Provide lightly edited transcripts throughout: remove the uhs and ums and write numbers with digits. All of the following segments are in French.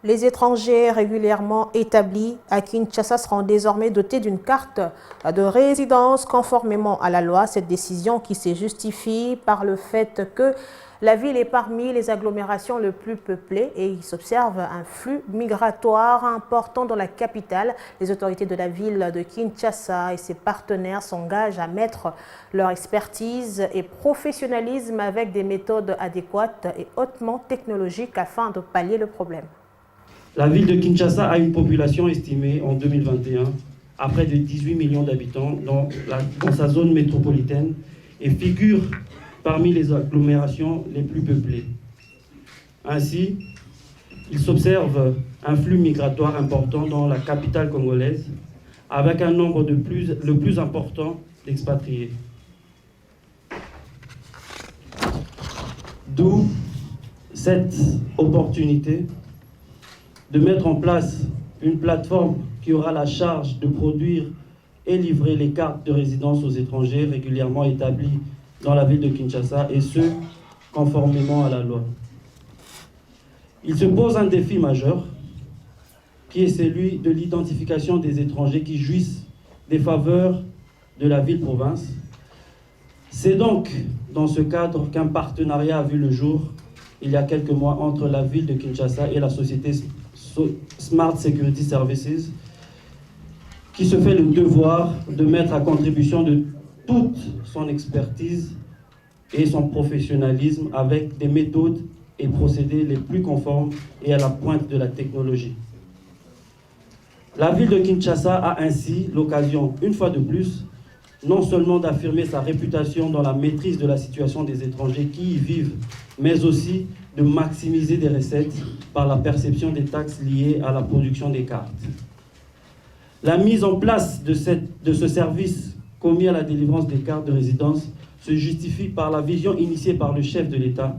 Les étrangers régulièrement établis à Kinshasa seront désormais dotés d'une carte de résidence conformément à la loi. Cette décision qui se justifie par le fait que la ville est parmi les agglomérations les plus peuplées et il s'observe un flux migratoire important dans la capitale. Les autorités de la ville de Kinshasa et ses partenaires s'engagent à mettre leur expertise et professionnalisme avec des méthodes adéquates et hautement technologiques afin de pallier le problème. La ville de Kinshasa a une population estimée en 2021 à près de 18 millions d'habitants dans sa zone métropolitaine et figure parmi les agglomérations les plus peuplées. Ainsi, il s'observe un flux migratoire important dans la capitale congolaise, avec un nombre le plus important d'expatriés. D'où cette opportunité de mettre en place une plateforme qui aura la charge de produire et livrer les cartes de résidence aux étrangers régulièrement établis dans la ville de Kinshasa, et ce, conformément à la loi. Il se pose un défi majeur, qui est celui de l'identification des étrangers qui jouissent des faveurs de la ville-province. C'est donc dans ce cadre qu'un partenariat a vu le jour, il y a quelques mois, entre la ville de Kinshasa et la société Smart Security Services, qui se fait le devoir de mettre à contribution de toute son expertise et son professionnalisme avec des méthodes et procédés les plus conformes et à la pointe de la technologie. La ville de Kinshasa a ainsi l'occasion, une fois de plus, non seulement d'affirmer sa réputation dans la maîtrise de la situation des étrangers qui y vivent, mais aussi de maximiser des recettes par la perception des taxes liées à la production des cartes. La mise en place de ce service commis à la délivrance des cartes de résidence se justifie par la vision initiée par le chef de l'État,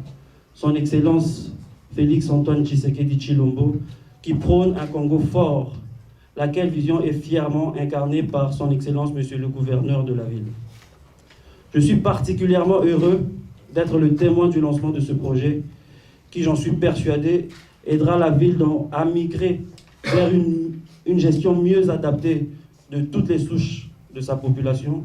son Excellence Félix-Antoine Tshisekedi Tshilombo, qui prône un Congo fort, laquelle vision est fièrement incarnée par son Excellence Monsieur le Gouverneur de la ville. Je suis particulièrement heureux d'être le témoin du lancement de ce projet qui, j'en suis persuadé, aidera la ville à migrer vers une gestion mieux adaptée de toutes les souches de sa population,